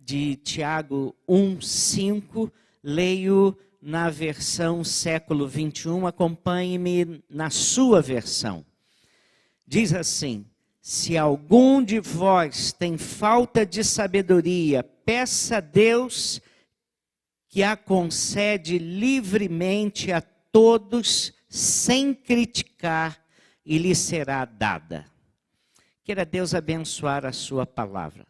de Tiago 1:5, leio na versão século 21, acompanhe-me na sua versão. Diz assim: se algum de vós tem falta de sabedoria, peça a Deus que a concede livremente a todos, sem criticar, e lhe será dada. Queira Deus abençoar a sua palavra.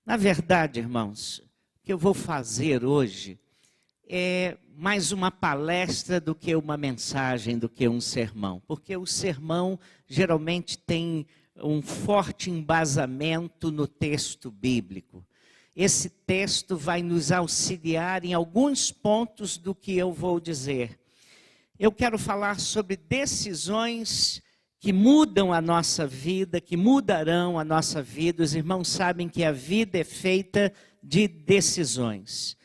Na verdade, irmãos, o que eu vou fazer hoje é mais uma palestra do que uma mensagem, do que um sermão. Porque o sermão geralmente tem um forte embasamento no texto bíblico. Esse texto vai nos auxiliar em alguns pontos do que eu vou dizer. Eu quero falar sobre decisões que mudam a nossa vida, que mudarão a nossa vida. Os irmãos sabem que a vida é feita de decisões.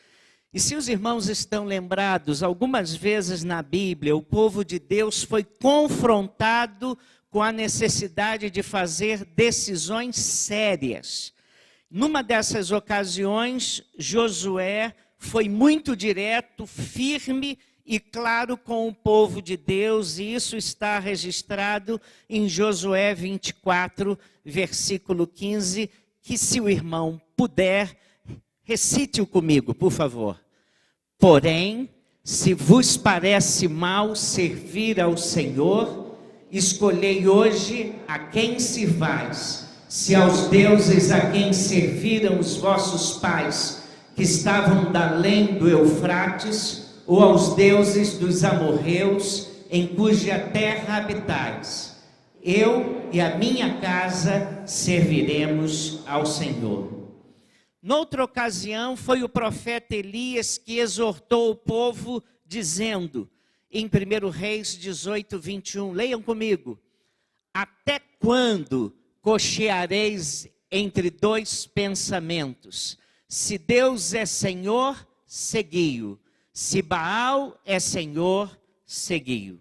E se os irmãos estão lembrados, algumas vezes na Bíblia, o povo de Deus foi confrontado com a necessidade de fazer decisões sérias. Numa dessas ocasiões, Josué foi muito direto, firme e claro com o povo de Deus, e isso está registrado em Josué 24, versículo 15, que se o irmão puder, recite-o comigo, por favor. Porém, se vos parece mal servir ao Senhor, escolhei hoje a quem sirvais, se aos deuses a quem serviram os vossos pais, que estavam da além do Eufrates, ou aos deuses dos amorreus, em cuja terra habitais. Eu e a minha casa serviremos ao Senhor. Noutra ocasião, foi o profeta Elias que exortou o povo, dizendo, em 1 Reis 18, 21, leiam comigo: até quando cocheareis entre dois pensamentos? Se Deus é Senhor, segui-o. Se Baal é Senhor, segui-o.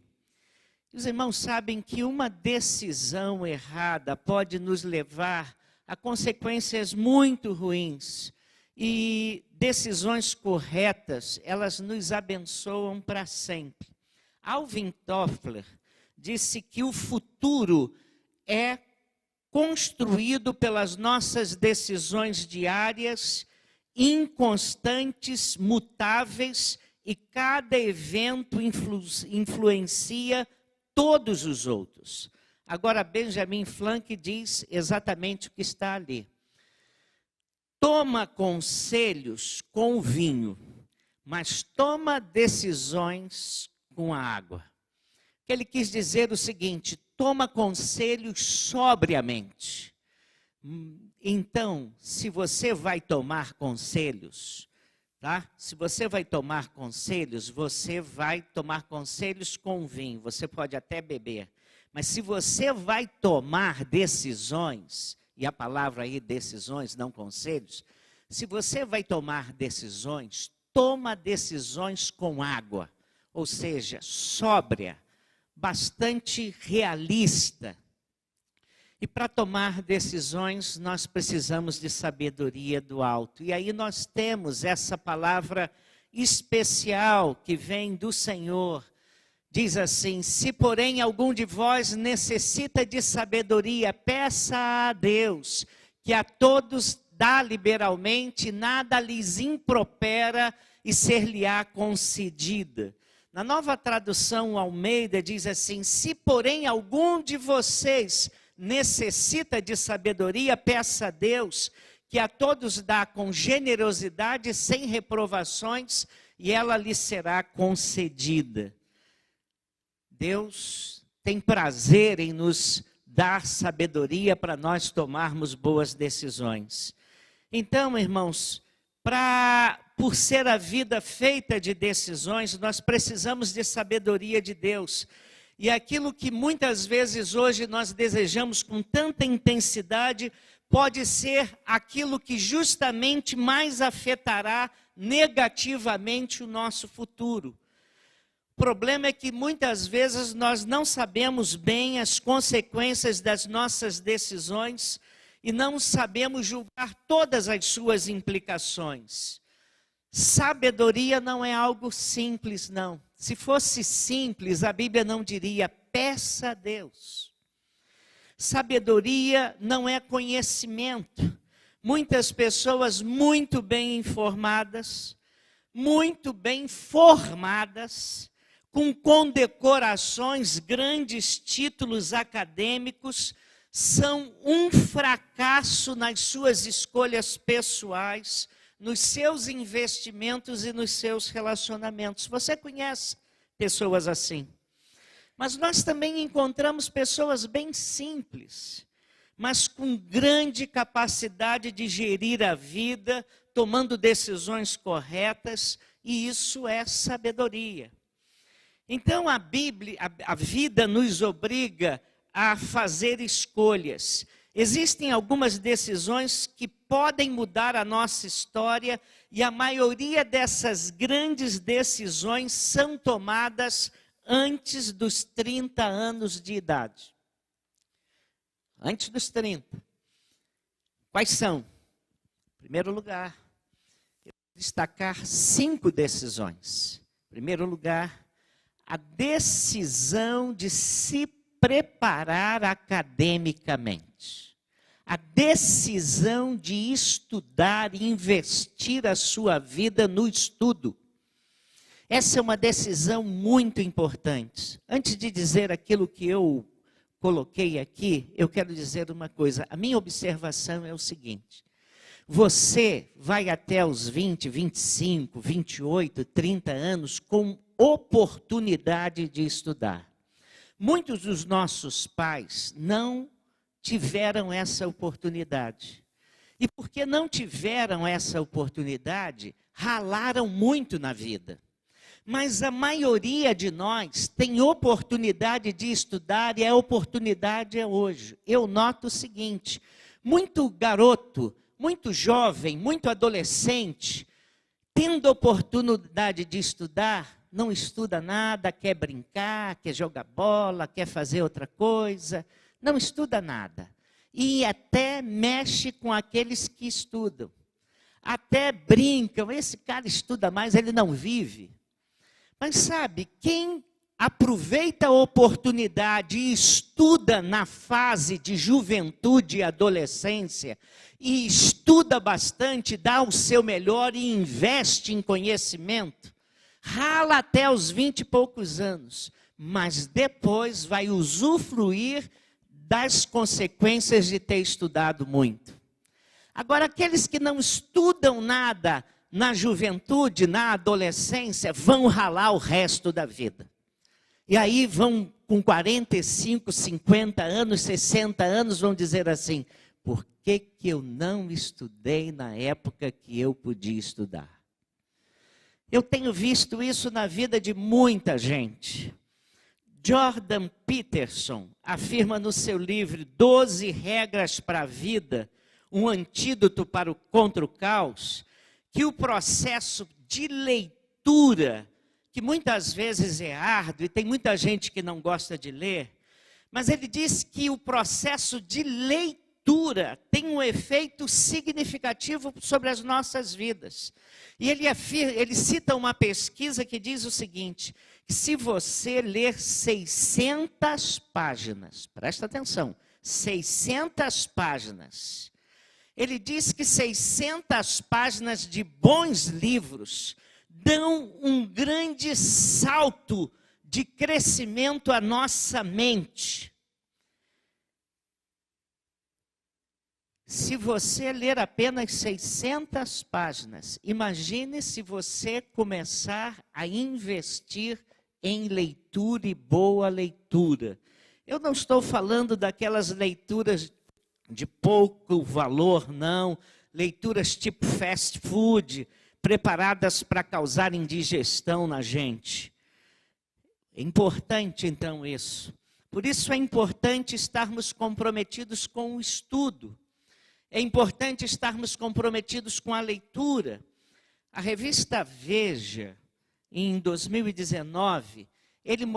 Os irmãos sabem que uma decisão errada pode nos levar a consequências muito ruins. E decisões corretas, elas nos abençoam para sempre. Alvin Toffler disse que o futuro é construído pelas nossas decisões diárias, inconstantes, mutáveis, e cada evento influencia todos os outros. Agora, Benjamin Franklin diz exatamente o que está ali. Toma conselhos com o vinho, mas toma decisões com a água. Ele quis dizer o seguinte: toma conselhos sobriamente. Então, se você vai tomar conselhos, tá? Se você vai tomar conselhos com vinho. Você pode até beber. Mas se você vai tomar decisões, e a palavra aí decisões, não conselhos, se você vai tomar decisões, toma decisões com água, ou seja, sóbria, bastante realista. E para tomar decisões, nós precisamos de sabedoria do alto. E aí nós temos essa palavra especial que vem do Senhor. Diz assim: se porém algum de vós necessita de sabedoria, peça a Deus, que a todos dá liberalmente, nada lhes impropera e ser-lhe-á concedida. Na Nova Tradução Almeida diz assim: se porém algum de vocês necessita de sabedoria, peça a Deus, que a todos dá com generosidade, sem reprovações, e ela lhe será concedida. Deus tem prazer em nos dar sabedoria para nós tomarmos boas decisões. Então, irmãos, por ser a vida feita de decisões, nós precisamos de sabedoria de Deus. E aquilo que muitas vezes hoje nós desejamos com tanta intensidade, pode ser aquilo que justamente mais afetará negativamente o nosso futuro. O problema é que muitas vezes nós não sabemos bem as consequências das nossas decisões, e não sabemos julgar todas as suas implicações. Sabedoria não é algo simples, não. Se fosse simples, a Bíblia não diria, peça a Deus. Sabedoria não é conhecimento. Muitas pessoas muito bem informadas, muito bem formadas, com condecorações, grandes títulos acadêmicos, são um fracasso nas suas escolhas pessoais, nos seus investimentos e nos seus relacionamentos. Você conhece pessoas assim. Mas nós também encontramos pessoas bem simples, mas com grande capacidade de gerir a vida, tomando decisões corretas, e isso é sabedoria. Então a vida nos obriga a fazer escolhas. Existem algumas decisões que podem mudar a nossa história, e a maioria dessas grandes decisões são tomadas antes dos 30 anos de idade. Antes dos 30. Quais são? Em primeiro lugar, eu vou destacar 5 decisões. Em primeiro lugar, a decisão de se preparar academicamente. A decisão de estudar e investir a sua vida no estudo. Essa é uma decisão muito importante. Antes de dizer aquilo que eu coloquei aqui, eu quero dizer uma coisa. A minha observação é o seguinte. Você vai até os 20, 25, 28, 30 anos com oportunidade de estudar. Muitos dos nossos pais não tiveram essa oportunidade. E porque não tiveram essa oportunidade, ralaram muito na vida. Mas a maioria de nós tem oportunidade de estudar e a oportunidade é hoje. Eu noto o seguinte, muito garoto, muito jovem, muito adolescente, tendo oportunidade de estudar, não estuda nada, quer brincar, quer jogar bola, quer fazer outra coisa, não estuda nada. E até mexe com aqueles que estudam. Até brincam, esse cara estuda mais, ele não vive. Mas sabe, quem aproveita a oportunidade e estuda na fase de juventude e adolescência, e estuda bastante, dá o seu melhor e investe em conhecimento, rala até os 20 e poucos anos, mas depois vai usufruir das consequências de ter estudado muito. Agora, aqueles que não estudam nada na juventude, na adolescência, vão ralar o resto da vida. E aí vão com 45, 50 anos, 60 anos, vão dizer assim, por que eu não estudei na época que eu podia estudar? Eu tenho visto isso na vida de muita gente. Jordan Peterson afirma no seu livro 12 regras para a vida, um antídoto contra o caos, que o processo de leitura, que muitas vezes é árduo, e tem muita gente que não gosta de ler, mas ele diz que o processo de leitura tem um efeito significativo sobre as nossas vidas. E ele cita uma pesquisa que diz o seguinte, que se você ler 600 páginas, presta atenção, 600 páginas, ele diz que 600 páginas de bons livros dão um grande salto de crescimento à nossa mente. Se você ler apenas 600 páginas, imagine se você começar a investir em leitura e boa leitura. Eu não estou falando daquelas leituras de pouco valor, não. Leituras tipo fast food, preparadas para causar indigestão na gente. É importante, então, isso. Por isso é importante estarmos comprometidos com o estudo. É importante estarmos comprometidos com a leitura. A revista Veja, em 2019,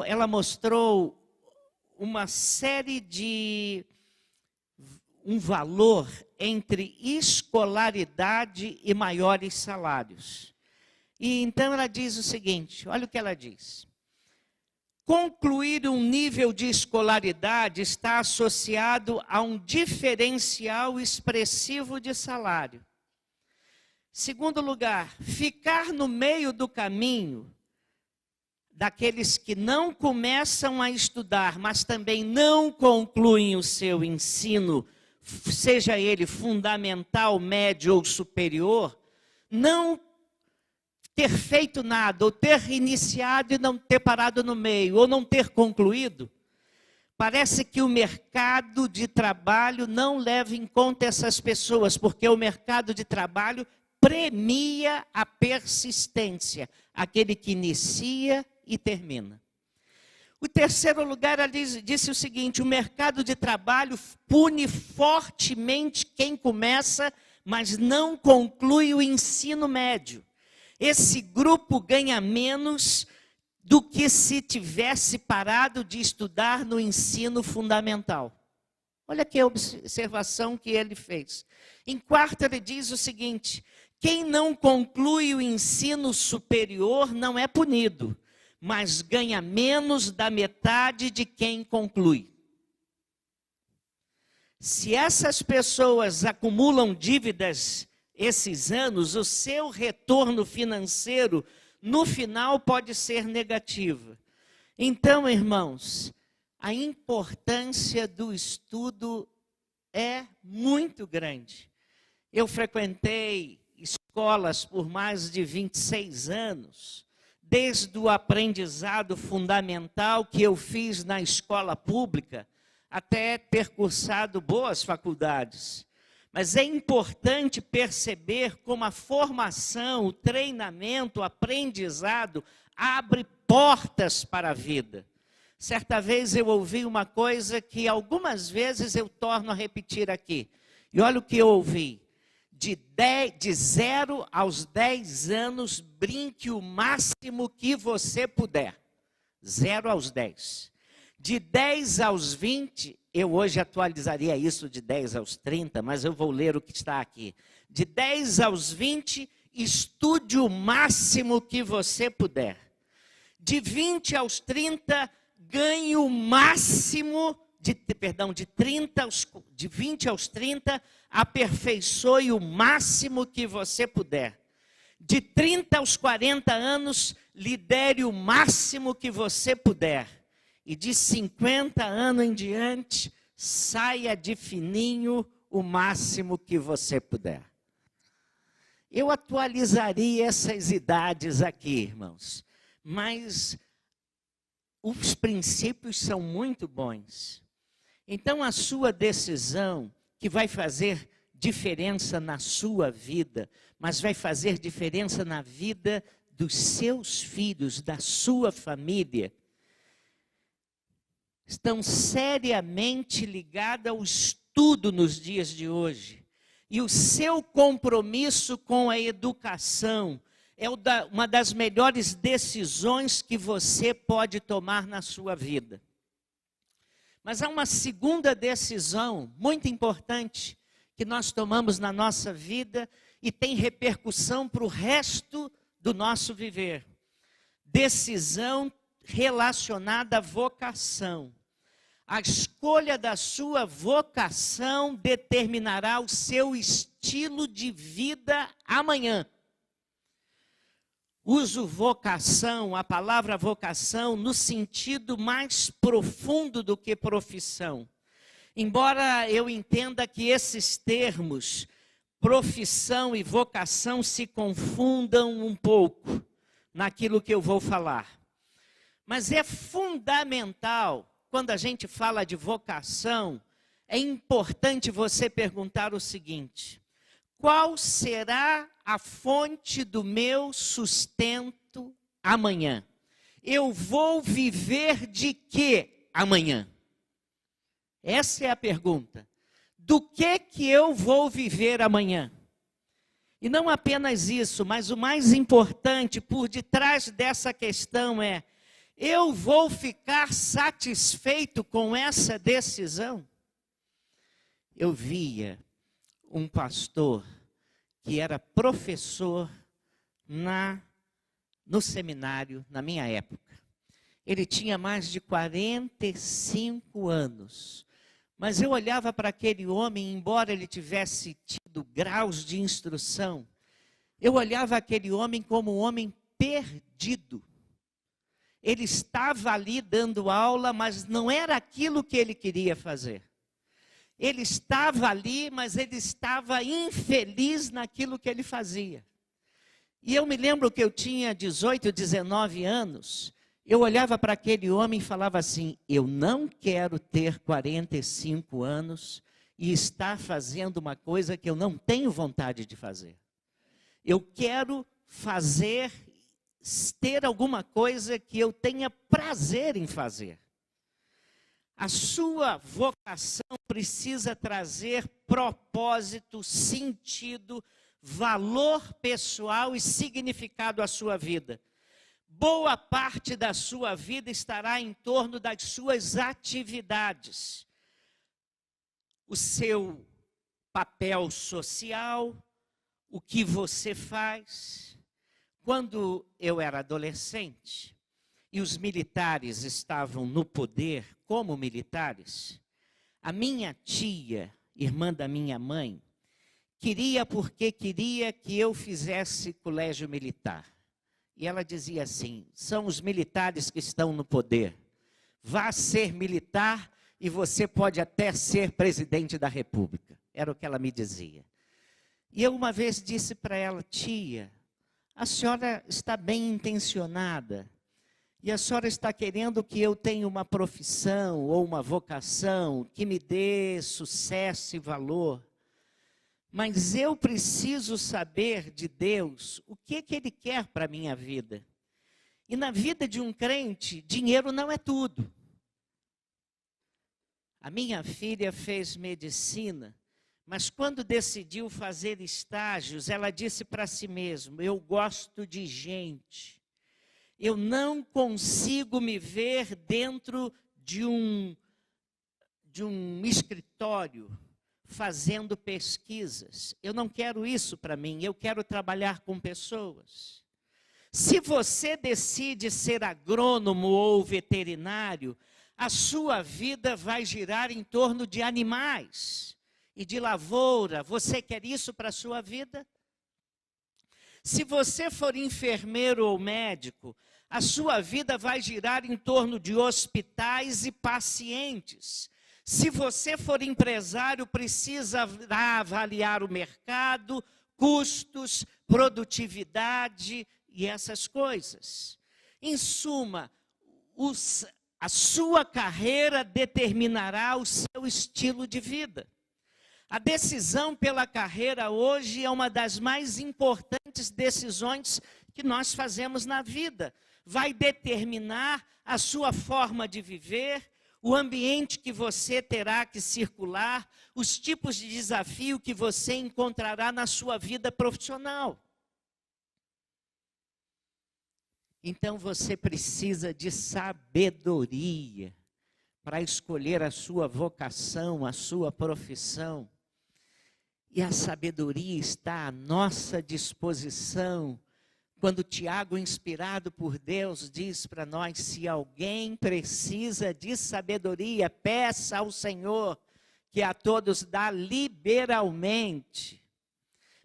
ela mostrou uma série de um valor entre escolaridade e maiores salários. E então ela diz o seguinte, olha o que ela diz. Concluir um nível de escolaridade está associado a um diferencial expressivo de salário. Segundo lugar, ficar no meio do caminho daqueles que não começam a estudar, mas também não concluem o seu ensino, seja ele fundamental, médio ou superior, não ter feito nada, ou ter iniciado e não ter parado no meio, ou não ter concluído, parece que o mercado de trabalho não leva em conta essas pessoas, porque o mercado de trabalho premia a persistência, aquele que inicia e termina. O terceiro lugar, ela disse o seguinte, o mercado de trabalho pune fortemente quem começa, mas não conclui o ensino médio. Esse grupo ganha menos do que se tivesse parado de estudar no ensino fundamental. Olha que observação que ele fez. Em quarto, ele diz o seguinte, quem não conclui o ensino superior não é punido, mas ganha menos da metade de quem conclui. Se essas pessoas acumulam dívidas esses anos, o seu retorno financeiro, no final, pode ser negativo. Então, irmãos, a importância do estudo é muito grande. Eu frequentei escolas por mais de 26 anos, desde o aprendizado fundamental que eu fiz na escola pública, até ter cursado boas faculdades. Mas é importante perceber como a formação, o treinamento, o aprendizado abre portas para a vida. Certa vez eu ouvi uma coisa que algumas vezes eu torno a repetir aqui. E olha o que eu ouvi. De 0 aos 10 anos, brinque o máximo que você puder. 0 aos 10. De 10 aos 20, eu hoje atualizaria isso de 10 aos 30, mas eu vou ler o que está aqui. De 10 aos 20, estude o máximo que você puder. De 20 aos 30, ganhe o máximo, de 20 aos 30, aperfeiçoe o máximo que você puder. De 30 aos 40 anos, lidere o máximo que você puder. E de 50 anos em diante, saia de fininho o máximo que você puder. Eu atualizaria essas idades aqui, irmãos. Mas os princípios são muito bons. Então, a sua decisão, que vai fazer diferença na sua vida, mas vai fazer diferença na vida dos seus filhos, da sua família, estão seriamente ligadas ao estudo nos dias de hoje. E o seu compromisso com a educação é uma das melhores decisões que você pode tomar na sua vida. Mas há uma segunda decisão muito importante que nós tomamos na nossa vida e tem repercussão para o resto do nosso viver. Decisão relacionada à vocação. A escolha da sua vocação determinará o seu estilo de vida amanhã. Uso vocação, a palavra vocação, no sentido mais profundo do que profissão. Embora eu entenda que esses termos, profissão e vocação, se confundam um pouco naquilo que eu vou falar. Mas é fundamental, quando a gente fala de vocação, é importante você perguntar o seguinte: qual será a fonte do meu sustento amanhã? Eu vou viver de quê amanhã? Essa é a pergunta. Do que eu vou viver amanhã? E não apenas isso, mas o mais importante por detrás dessa questão é: eu vou ficar satisfeito com essa decisão? eu via um pastor que era professor no seminário, na minha época. Ele tinha mais de 45 anos. Mas eu olhava para aquele homem, embora ele tivesse tido graus de instrução, eu olhava aquele homem como um homem perdido. Ele estava ali dando aula, mas não era aquilo que ele queria fazer. Ele estava ali, mas ele estava infeliz naquilo que ele fazia. E eu me lembro que eu tinha 18, 19 anos, eu olhava para aquele homem e falava assim, eu não quero ter 45 anos e estar fazendo uma coisa que eu não tenho vontade de fazer. Eu quero ter alguma coisa que eu tenha prazer em fazer. A sua vocação precisa trazer propósito, sentido, valor pessoal e significado à sua vida. Boa parte da sua vida estará em torno das suas atividades. O seu papel social, o que você faz. Quando eu era adolescente e os militares estavam no poder como militares, a minha tia, irmã da minha mãe, queria que eu fizesse colégio militar. E ela dizia assim, são os militares que estão no poder. Vá ser militar e você pode até ser presidente da República. Era o que ela me dizia. E eu uma vez disse para ela, tia, a senhora está bem intencionada. E a senhora está querendo que eu tenha uma profissão ou uma vocação que me dê sucesso e valor. Mas eu preciso saber de Deus o que Ele quer para a minha vida. E na vida de um crente, dinheiro não é tudo. A minha filha fez medicina, mas quando decidiu fazer estágios, ela disse para si mesma, eu gosto de gente. Eu não consigo me ver dentro de um escritório, fazendo pesquisas. Eu não quero isso para mim, eu quero trabalhar com pessoas. Se você decide ser agrônomo ou veterinário, a sua vida vai girar em torno de animais e de lavoura. Você quer isso para a sua vida? Se você for enfermeiro ou médico, a sua vida vai girar em torno de hospitais e pacientes. Se você for empresário, precisa avaliar o mercado, custos, produtividade e essas coisas. Em suma, a sua carreira determinará o seu estilo de vida. A decisão pela carreira hoje é uma das mais importantes decisões que nós fazemos na vida. Vai determinar a sua forma de viver, o ambiente que você terá que circular, os tipos de desafio que você encontrará na sua vida profissional. Então você precisa de sabedoria para escolher a sua vocação, a sua profissão. E a sabedoria está à nossa disposição. Quando Tiago, inspirado por Deus, diz para nós, se alguém precisa de sabedoria, peça ao Senhor, que a todos dá liberalmente.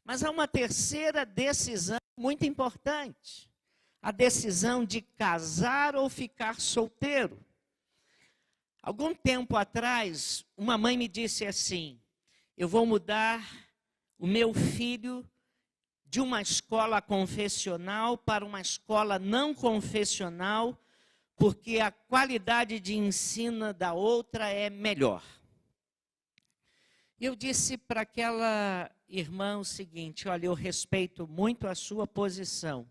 Mas há uma terceira decisão muito importante. A decisão de casar ou ficar solteiro. Algum tempo atrás, uma mãe me disse assim, eu vou mudar o meu filho de uma escola confessional para uma escola não confessional, porque a qualidade de ensino da outra é melhor. Eu disse para aquela irmã o seguinte, olha, eu respeito muito a sua posição,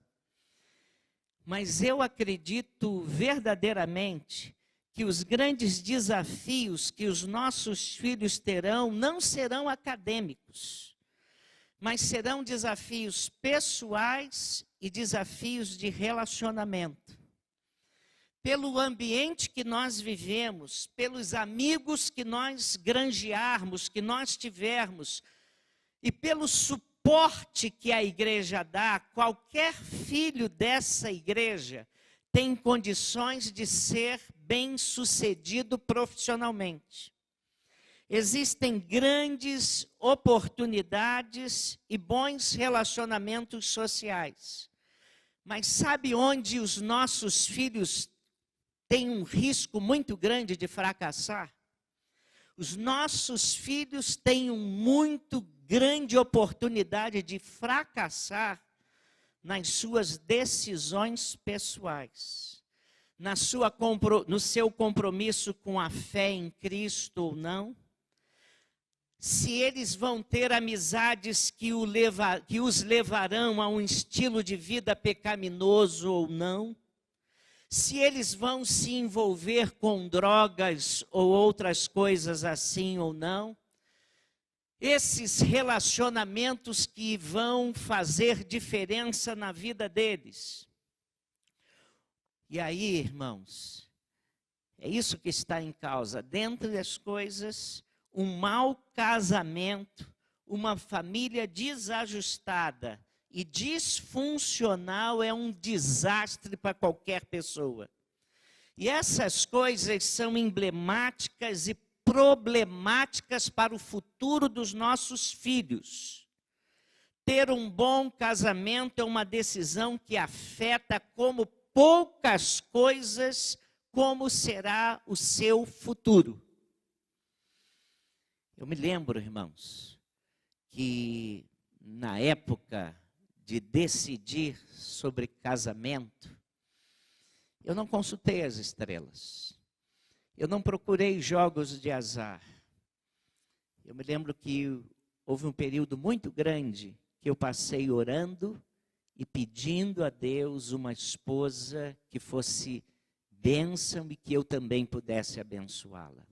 mas eu acredito verdadeiramente que os grandes desafios que os nossos filhos terão não serão acadêmicos, mas serão desafios pessoais e desafios de relacionamento. pelo ambiente que nós vivemos, pelos amigos que nós granjearmos, que nós tivermos, e pelo suporte que a igreja dá, qualquer filho dessa igreja tem condições de ser bem-sucedido profissionalmente. Existem grandes oportunidades e bons relacionamentos sociais. Mas sabe onde os nossos filhos têm um risco muito grande de fracassar? Os nossos filhos têm uma muito grande oportunidade de fracassar nas suas decisões pessoais, no seu compromisso com a fé em Cristo ou não, se eles vão ter amizades que os levarão a um estilo de vida pecaminoso ou não, se eles vão se envolver com drogas ou outras coisas assim ou não, esses relacionamentos que vão fazer diferença na vida deles. E aí, irmãos, é isso que está em causa. Dentre as coisas, um mau casamento, uma família desajustada e disfuncional é um desastre para qualquer pessoa. E essas coisas são emblemáticas e problemáticas para o futuro dos nossos filhos. Ter um bom casamento é uma decisão que afeta como poucas coisas como será o seu futuro. Eu me lembro, irmãos, que na época de decidir sobre casamento, eu não consultei as estrelas. Eu não procurei jogos de azar. Eu me lembro que houve um período muito grande que eu passei orando e pedindo a Deus uma esposa que fosse bênção e que eu também pudesse abençoá-la.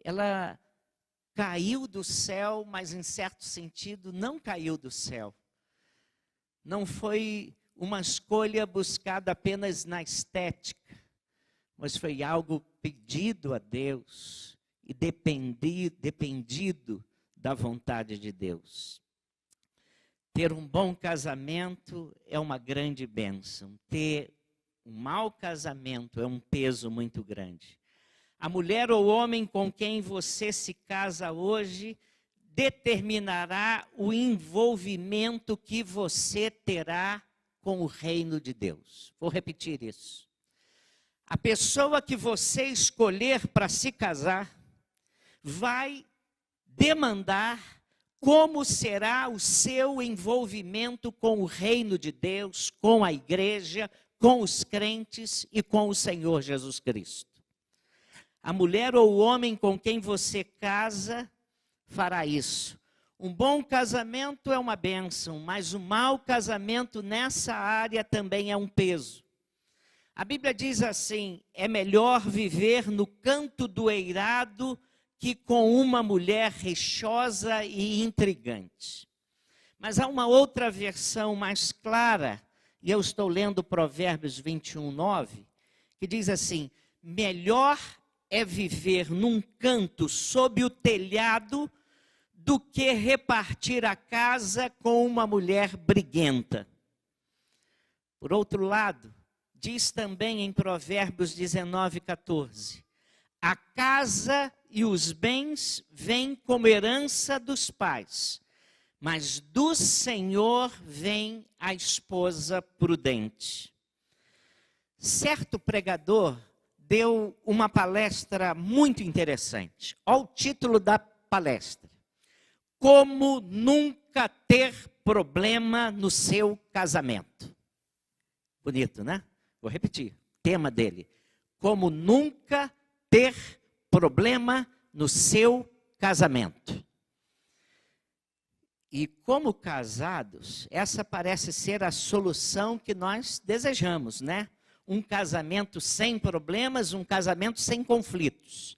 Ela caiu do céu, mas em certo sentido não caiu do céu. Não foi uma escolha buscada apenas na estética, mas foi algo pedido a Deus e dependido da vontade de Deus. Ter um bom casamento é uma grande bênção. Ter um mau casamento é um peso muito grande. A mulher ou homem com quem você se casa hoje determinará o envolvimento que você terá com o reino de Deus. Vou repetir isso. A pessoa que você escolher para se casar vai demandar como será o seu envolvimento com o reino de Deus, com a igreja, com os crentes e com o Senhor Jesus Cristo. A mulher ou o homem com quem você casa fará isso. Um bom casamento é uma bênção, mas um mau casamento nessa área também é um peso. A Bíblia diz assim: é melhor viver no canto do eirado que com uma mulher rixosa e intrigante. Mas há uma outra versão mais clara, e eu estou lendo Provérbios 21:9, que diz assim: melhor é viver num canto sob o telhado do que repartir a casa com uma mulher briguenta. Por outro lado, diz também em Provérbios 19:14, a casa e os bens vêm como herança dos pais, mas do Senhor vem a esposa prudente. Certo pregador deu uma palestra muito interessante. Olha o título da palestra: Como nunca ter problema no seu casamento. Bonito, né? Vou repetir. Tema dele: Como nunca ter problema no seu casamento. E como casados, essa parece ser a solução que nós desejamos, né? Um casamento sem problemas, um casamento sem conflitos.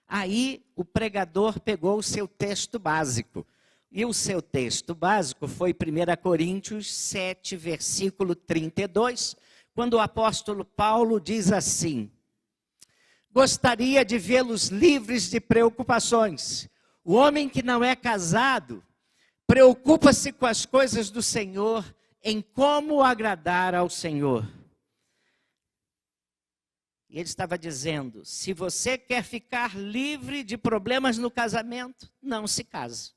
Aí o pregador pegou o seu texto básico. E o seu texto básico foi 1 Coríntios 7, versículo 32, quando o apóstolo Paulo diz assim: gostaria de vê-los livres de preocupações. O homem que não é casado preocupa-se com as coisas do Senhor, em como agradar ao Senhor. E ele estava dizendo: se você quer ficar livre de problemas no casamento, não se case.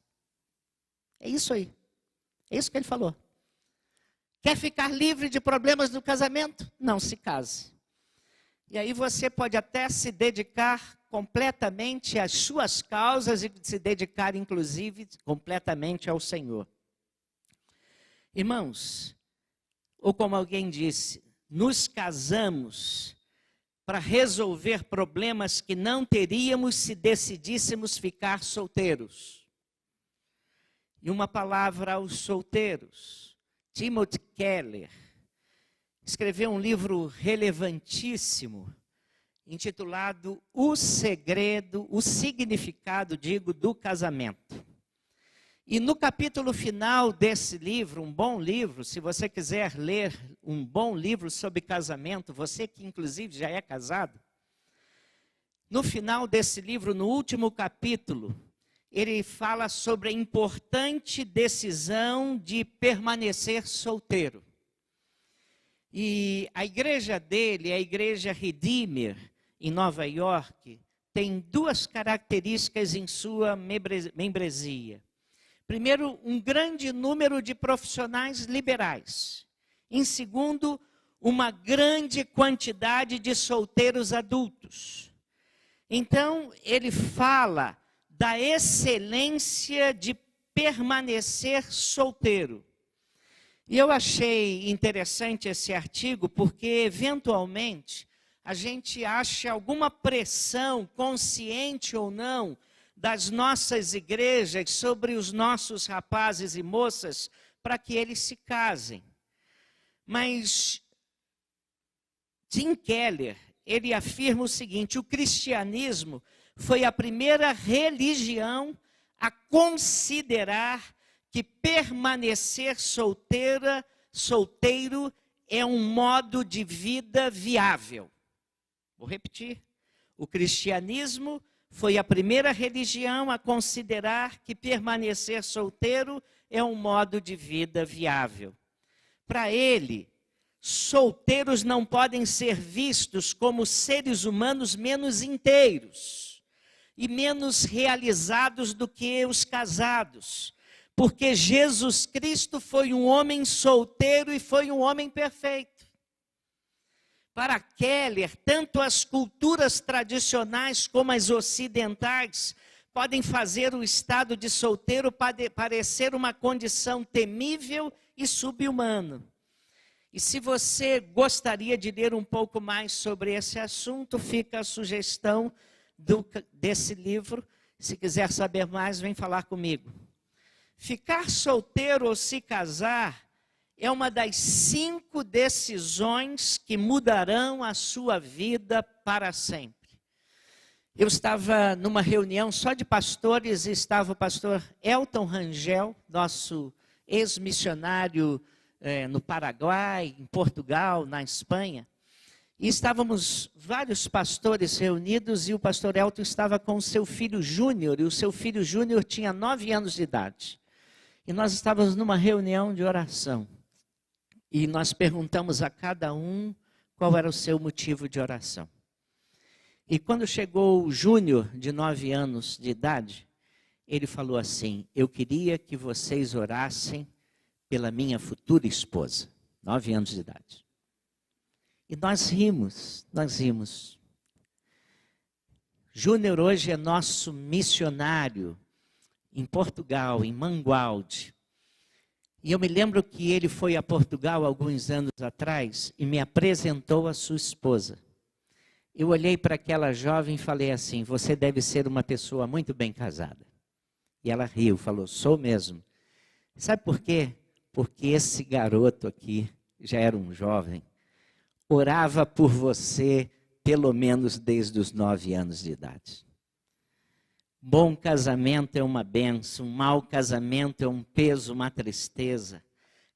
É isso aí. É isso que ele falou. Quer ficar livre de problemas no casamento? Não se case. E aí você pode até se dedicar completamente às suas causas e se dedicar, inclusive, completamente ao Senhor. Irmãos, ou como alguém disse, nos casamos para resolver problemas que não teríamos se decidíssemos ficar solteiros. E uma palavra aos solteiros. Timothy Keller escreveu um livro relevantíssimo, intitulado O Significado, do Casamento. E no capítulo final desse livro, um bom livro, se você quiser ler um bom livro sobre casamento, você que inclusive já é casado, no final desse livro, no último capítulo, ele fala sobre a importante decisão de permanecer solteiro. E a igreja dele, a igreja Redeemer, em Nova York, tem duas características em sua membresia. Primeiro, um grande número de profissionais liberais. Em segundo, uma grande quantidade de solteiros adultos. Então, ele fala da excelência de permanecer solteiro. E eu achei interessante esse artigo porque, eventualmente, a gente acha alguma pressão, consciente ou não, das nossas igrejas sobre os nossos rapazes e moças para que eles se casem. Mas Tim Keller, ele afirma o seguinte: o cristianismo foi a primeira religião a considerar que permanecer solteiro é um modo de vida viável. Vou repetir. O cristianismo foi a primeira religião a considerar que permanecer solteiro é um modo de vida viável. Para ele, solteiros não podem ser vistos como seres humanos menos inteiros e menos realizados do que os casados, porque Jesus Cristo foi um homem solteiro e foi um homem perfeito. Para Keller, tanto as culturas tradicionais como as ocidentais podem fazer o estado de solteiro parecer uma condição temível e subhumana. E se você gostaria de ler um pouco mais sobre esse assunto, fica a sugestão desse livro. Se quiser saber mais, vem falar comigo. Ficar solteiro ou se casar é uma das 5 decisões que mudarão a sua vida para sempre. Eu estava numa reunião só de pastores e estava o pastor Elton Rangel, nosso ex-missionário no Paraguai, em Portugal, na Espanha. E estávamos vários pastores reunidos e o pastor Elton estava com o seu filho Júnior, e o seu filho Júnior tinha 9 anos de idade. E nós estávamos numa reunião de oração. E nós perguntamos a cada um qual era o seu motivo de oração. E quando chegou o Júnior, de 9 anos de idade, ele falou assim: eu queria que vocês orassem pela minha futura esposa. 9 anos de idade. E nós rimos. Júnior hoje é nosso missionário em Portugal, em Mangualde. E eu me lembro que ele foi a Portugal alguns anos atrás e me apresentou a sua esposa. Eu olhei para aquela jovem e falei assim: você deve ser uma pessoa muito bem casada. E ela riu, falou: sou mesmo. Sabe por quê? Porque esse garoto aqui, já era um jovem, orava por você pelo menos desde os 9 anos de idade. Bom casamento é uma bênção, mau casamento é um peso, uma tristeza.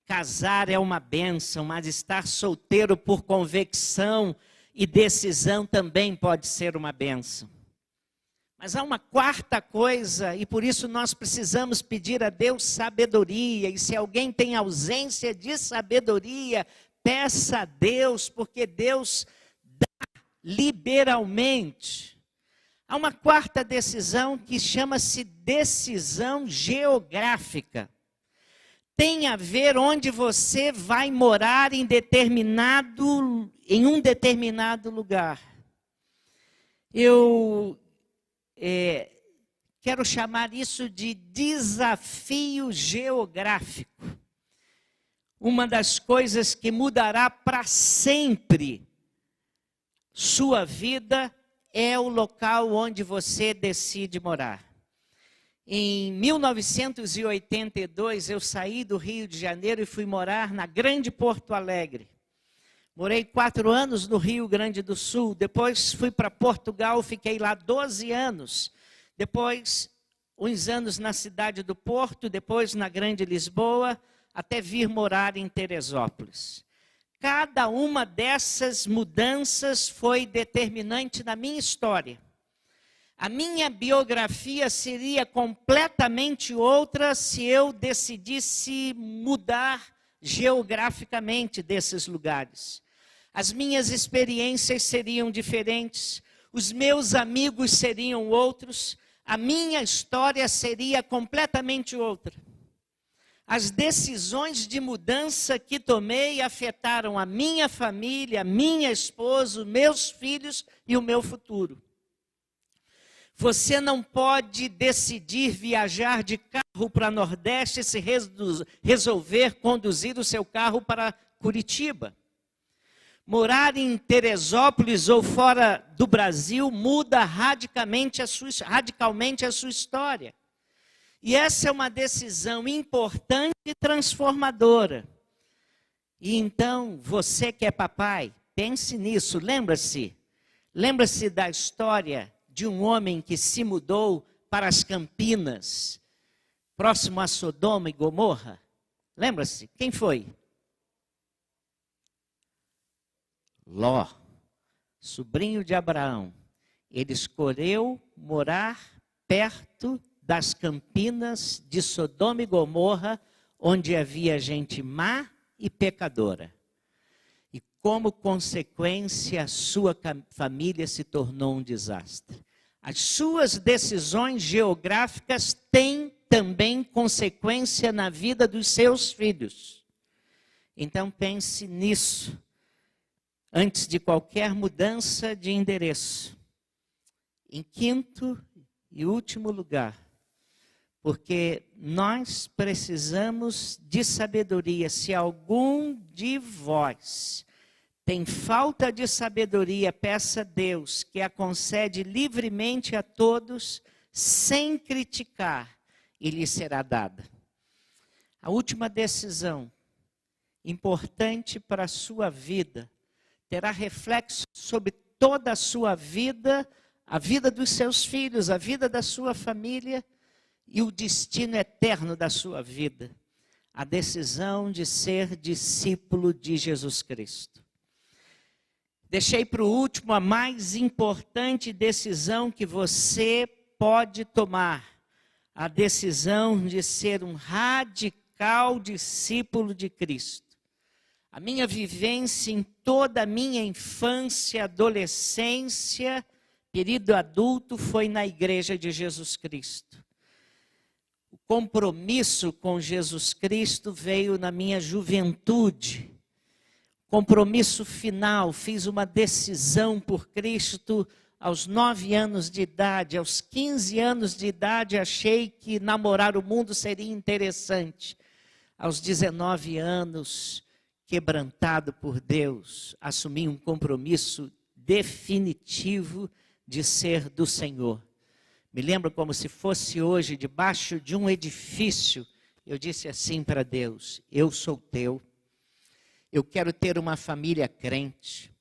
casar é uma bênção, mas estar solteiro por convicção e decisão também pode ser uma bênção. Mas há uma quarta coisa, e por isso nós precisamos pedir a Deus sabedoria. E se alguém tem ausência de sabedoria, peça a Deus, porque Deus dá liberalmente. Há uma quarta decisão que chama-se decisão geográfica. Tem a ver onde você vai morar em um determinado lugar. Eu quero chamar isso de desafio geográfico. Uma das coisas que mudará para sempre sua vida é o local onde você decide morar. Em 1982, eu saí do Rio de Janeiro e fui morar na Grande Porto Alegre. Morei 4 anos no Rio Grande do Sul, depois fui para Portugal, fiquei lá 12 anos. Depois, uns anos na cidade do Porto, depois na Grande Lisboa, até vir morar em Teresópolis. Cada uma dessas mudanças foi determinante na minha história. A minha biografia seria completamente outra se eu decidisse mudar geograficamente desses lugares. As minhas experiências seriam diferentes, os meus amigos seriam outros, a minha história seria completamente outra. As decisões de mudança que tomei afetaram a minha família, a minha esposa, os meus filhos e o meu futuro. Você não pode decidir viajar de carro para Nordeste se resolver conduzir o seu carro para Curitiba. Morar em Teresópolis ou fora do Brasil muda radicalmente a sua história. E essa é uma decisão importante e transformadora. E então, você que é papai, pense nisso, lembra-se da história de um homem que se mudou para as Campinas, próximo a Sodoma e Gomorra. Lembra-se? Quem foi? Ló, sobrinho de Abraão. Ele escolheu morar perto das Campinas de Sodoma e Gomorra, onde havia gente má e pecadora. E como consequência, a sua família se tornou um desastre. As suas decisões geográficas têm também consequência na vida dos seus filhos. Então pense nisso, antes de qualquer mudança de endereço. Em quinto e último lugar, porque nós precisamos de sabedoria. Se algum de vós tem falta de sabedoria, peça a Deus, que a concede livremente a todos, sem criticar, e lhe será dada. A última decisão, importante para a sua vida, terá reflexo sobre toda a sua vida, a vida dos seus filhos, a vida da sua família e o destino eterno da sua vida. A decisão de ser discípulo de Jesus Cristo. Deixei para o último a mais importante decisão que você pode tomar. A decisão de ser um radical discípulo de Cristo. A minha vivência em toda a minha infância, adolescência, período adulto, foi na Igreja de Jesus Cristo. O compromisso com Jesus Cristo veio na minha juventude. Compromisso final, fiz uma decisão por Cristo aos 9 anos de idade. Aos 15 anos de idade, achei que namorar o mundo seria interessante. Aos 19 anos, quebrantado por Deus, assumi um compromisso definitivo de ser do Senhor. Me lembro como se fosse hoje, debaixo de um edifício, eu disse assim para Deus: eu sou teu, eu quero ter uma família crente,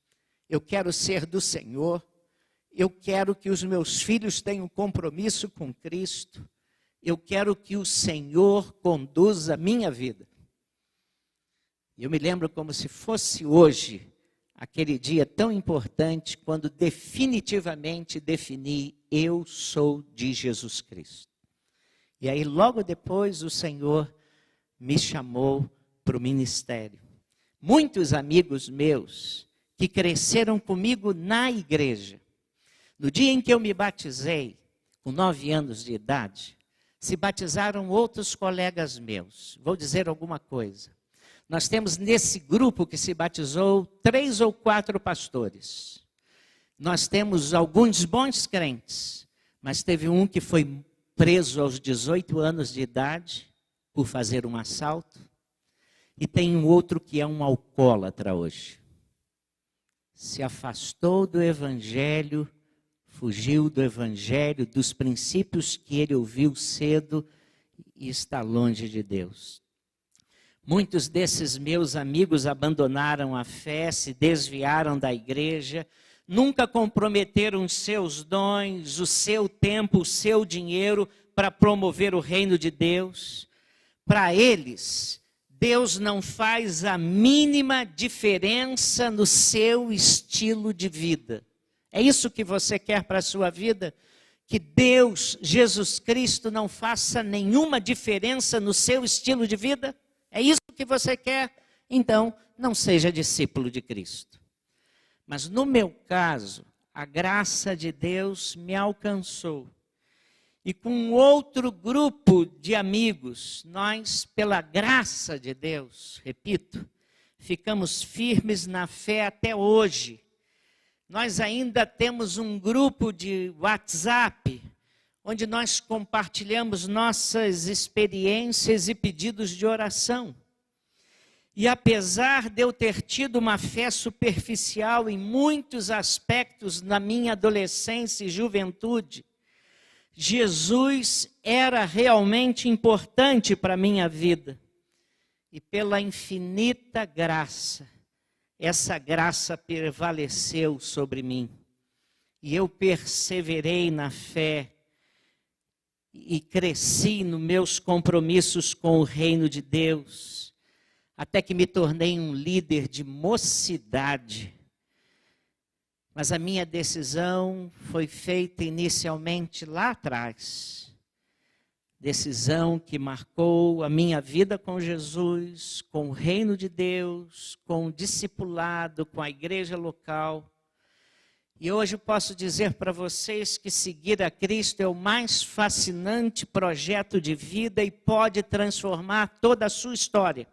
eu quero ser do Senhor, eu quero que os meus filhos tenham compromisso com Cristo, eu quero que o Senhor conduza a minha vida. Eu me lembro como se fosse hoje, aquele dia tão importante, quando definitivamente defini: eu sou de Jesus Cristo. E aí logo depois o Senhor me chamou para o ministério. Muitos amigos meus que cresceram comigo na igreja, no dia em que eu me batizei, com 9 anos de idade, se batizaram outros colegas meus. Vou dizer alguma coisa. Nós temos nesse grupo que se batizou 3 ou 4 pastores. Nós temos alguns bons crentes, mas teve um que foi preso aos 18 anos de idade por fazer um assalto. E tem um outro que é um alcoólatra hoje. Se afastou do evangelho, fugiu do evangelho, dos princípios que ele ouviu cedo e está longe de Deus. Muitos desses meus amigos abandonaram a fé, se desviaram da igreja, nunca comprometeram os seus dons, o seu tempo, o seu dinheiro para promover o reino de Deus. Para eles, Deus não faz a mínima diferença no seu estilo de vida. É isso que você quer para a sua vida? Que Deus, Jesus Cristo, não faça nenhuma diferença no seu estilo de vida? É isso que você quer? Então, não seja discípulo de Cristo. Mas no meu caso, a graça de Deus me alcançou. E com outro grupo de amigos, nós, pela graça de Deus, repito, ficamos firmes na fé até hoje. Nós ainda temos um grupo de WhatsApp, onde nós compartilhamos nossas experiências e pedidos de oração. E apesar de eu ter tido uma fé superficial em muitos aspectos na minha adolescência e juventude, Jesus era realmente importante para a minha vida. E pela infinita graça, essa graça prevaleceu sobre mim. E eu perseverei na fé e cresci nos meus compromissos com o reino de Deus, até que me tornei um líder de mocidade. Mas a minha decisão foi feita inicialmente lá atrás. Decisão que marcou a minha vida com Jesus, com o reino de Deus, com o discipulado, com a igreja local. E hoje posso dizer para vocês que seguir a Cristo é o mais fascinante projeto de vida e pode transformar toda a sua história.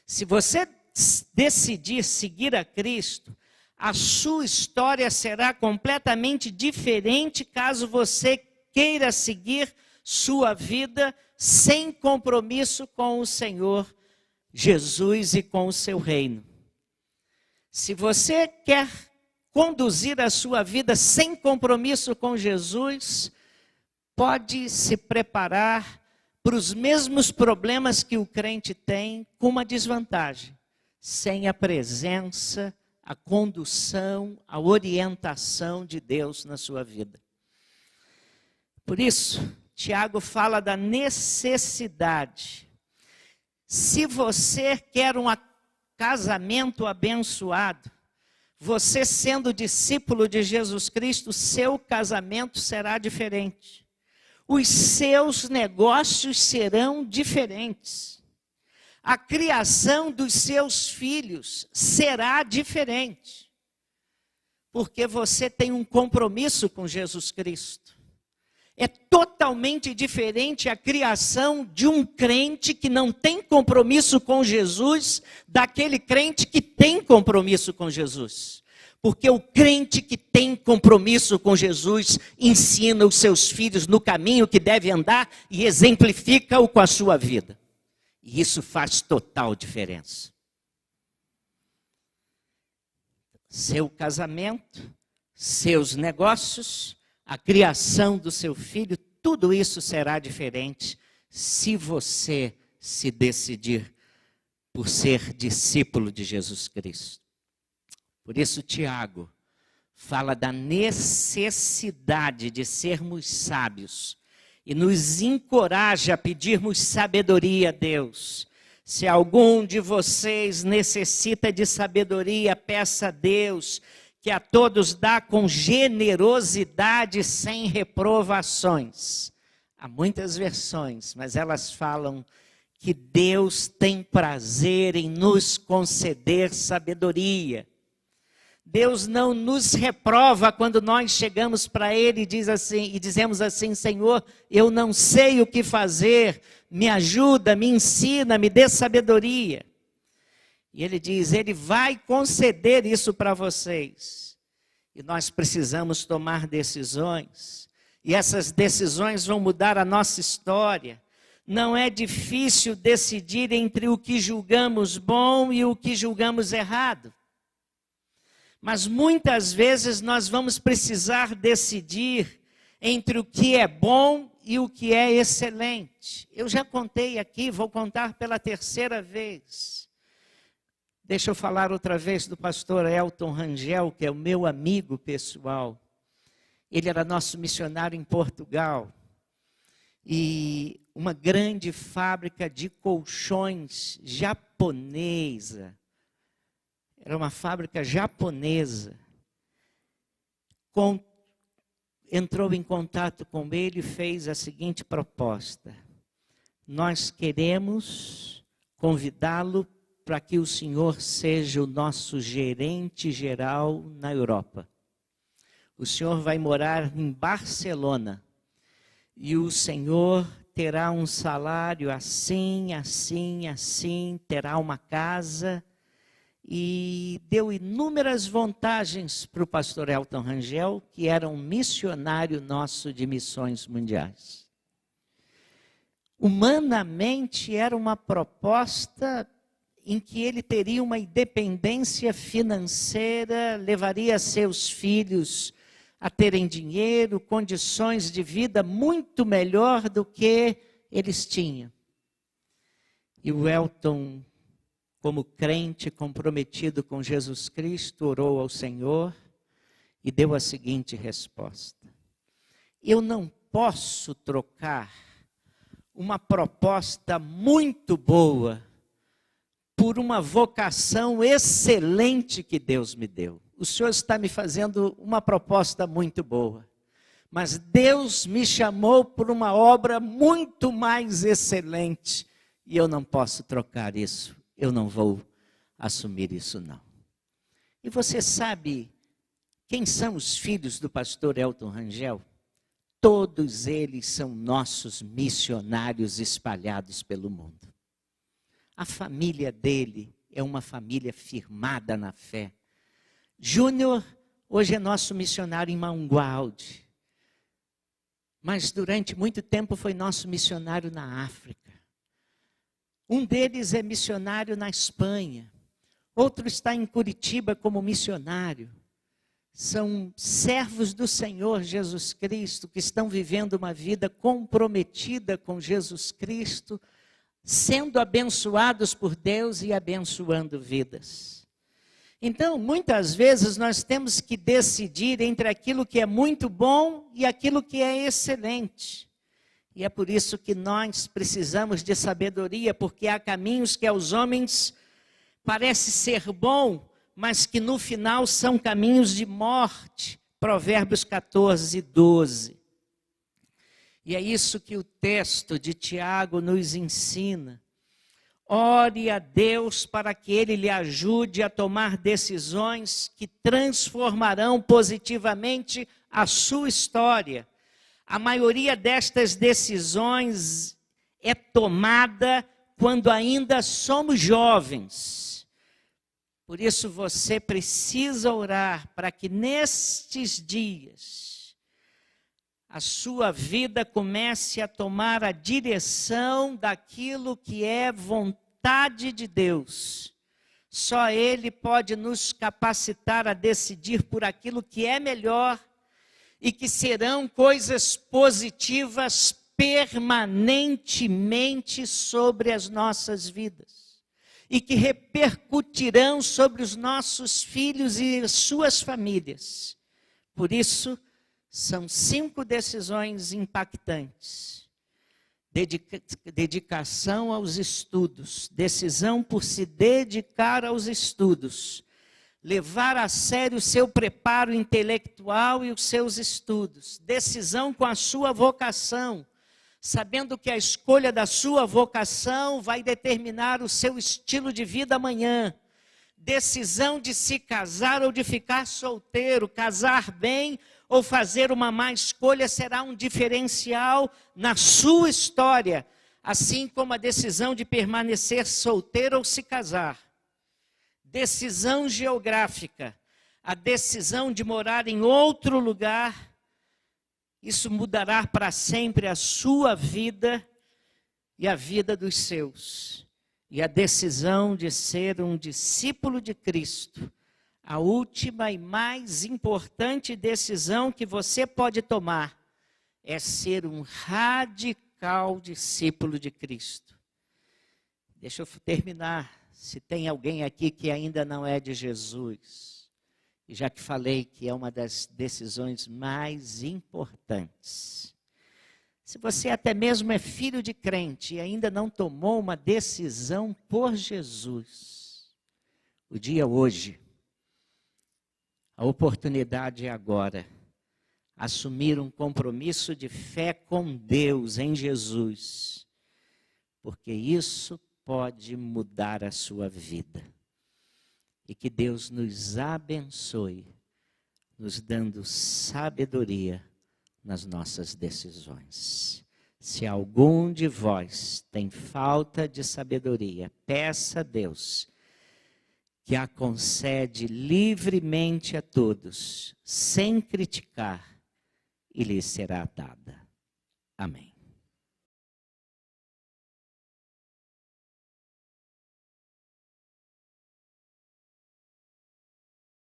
Se você decidir seguir a Cristo, a sua história será completamente diferente caso você queira seguir sua vida sem compromisso com o Senhor Jesus e com o seu reino. Se você quer conduzir a sua vida sem compromisso com Jesus, pode se preparar para os mesmos problemas que o crente tem, com uma desvantagem: sem a presença, a condução, a orientação de Deus na sua vida. Por isso, Tiago fala da necessidade. Se você quer um casamento abençoado, você sendo discípulo de Jesus Cristo, seu casamento será diferente. Os seus negócios serão diferentes. A criação dos seus filhos será diferente. Porque você tem um compromisso com Jesus Cristo. É totalmente diferente a criação de um crente que não tem compromisso com Jesus, daquele crente que tem compromisso com Jesus. Porque o crente que tem compromisso com Jesus ensina os seus filhos no caminho que deve andar e exemplifica-o com a sua vida. E isso faz total diferença. Seu casamento, seus negócios, a criação do seu filho, tudo isso será diferente se você se decidir por ser discípulo de Jesus Cristo. Por isso, Tiago fala da necessidade de sermos sábios e nos encoraja a pedirmos sabedoria a Deus. Se algum de vocês necessita de sabedoria, peça a Deus, que a todos dá com generosidade, sem reprovações. Há muitas versões, mas elas falam que Deus tem prazer em nos conceder sabedoria. Deus não nos reprova quando nós chegamos para Ele e dizemos assim: Senhor, eu não sei o que fazer, me ajuda, me ensina, me dê sabedoria. E Ele diz, Ele vai conceder isso para vocês. E nós precisamos tomar decisões. E essas decisões vão mudar a nossa história. Não é difícil decidir entre o que julgamos bom e o que julgamos errado. Mas muitas vezes nós vamos precisar decidir entre o que é bom e o que é excelente. Eu já contei aqui, vou contar pela terceira vez. Deixa eu falar outra vez do pastor Elton Rangel, que é o meu amigo pessoal. Ele era nosso missionário em Portugal. E uma grande fábrica de colchões japonesa. Era uma fábrica japonesa. Entrou em contato com ele e fez a seguinte proposta: nós queremos convidá-lo para que o senhor seja o nosso gerente geral na Europa. O senhor vai morar em Barcelona e o senhor terá um salário assim, assim, assim, terá uma casa. E deu inúmeras vantagens para o pastor Elton Rangel, que era um missionário nosso de missões mundiais. Humanamente era uma proposta em que ele teria uma independência financeira, levaria seus filhos a terem dinheiro, condições de vida muito melhor do que eles tinham. E o Elton, como crente comprometido com Jesus Cristo, orou ao Senhor e deu a seguinte resposta: eu não posso trocar uma proposta muito boa por uma vocação excelente que Deus me deu. O Senhor está me fazendo uma proposta muito boa, mas Deus me chamou por uma obra muito mais excelente e eu não posso trocar isso. Eu não vou assumir isso, não. E você sabe quem são os filhos do pastor Elton Rangel? Todos eles são nossos missionários espalhados pelo mundo. A família dele é uma família firmada na fé. Júnior hoje é nosso missionário em Mangualde. Mas durante muito tempo foi nosso missionário na África. Um deles é missionário na Espanha. Outro está em Curitiba como missionário. São servos do Senhor Jesus Cristo que estão vivendo uma vida comprometida com Jesus Cristo, sendo abençoados por Deus e abençoando vidas. Então, muitas vezes nós temos que decidir entre aquilo que é muito bom e aquilo que é excelente. E é por isso que nós precisamos de sabedoria, porque há caminhos que aos homens parece ser bom, mas que no final são caminhos de morte. Provérbios 14, 12. E é isso que o texto de Tiago nos ensina. Ore a Deus para que Ele lhe ajude a tomar decisões que transformarão positivamente a sua história. A maioria destas decisões é tomada quando ainda somos jovens. Por isso você precisa orar para que nestes dias a sua vida comece a tomar a direção daquilo que é vontade de Deus. Só Ele pode nos capacitar a decidir por aquilo que é melhor e que serão coisas positivas permanentemente sobre as nossas vidas. E que repercutirão sobre os nossos filhos e suas famílias. Por isso, são 5 decisões impactantes. dedicação aos estudos, decisão por se dedicar aos estudos, levar a sério o seu preparo intelectual e os seus estudos, decisão com a sua vocação, sabendo que a escolha da sua vocação vai determinar o seu estilo de vida amanhã, decisão de se casar ou de ficar solteiro, casar bem ou fazer uma má escolha será um diferencial na sua história, assim como a decisão de permanecer solteiro ou se casar. Decisão geográfica, a decisão de morar em outro lugar, isso mudará para sempre a sua vida e a vida dos seus. E a decisão de ser um discípulo de Cristo, a última e mais importante decisão que você pode tomar é ser um radical discípulo de Cristo. Deixa eu terminar. Se tem alguém aqui que ainda não é de Jesus, e já que falei que é uma das decisões mais importantes, se você até mesmo é filho de crente e ainda não tomou uma decisão por Jesus, o dia hoje, a oportunidade é agora, assumir um compromisso de fé com Deus em Jesus, porque isso pode mudar a sua vida. E que Deus nos abençoe, nos dando sabedoria nas nossas decisões. Se algum de vós tem falta de sabedoria, peça a Deus, que a concede livremente a todos, sem criticar, e lhe será dada. Amém.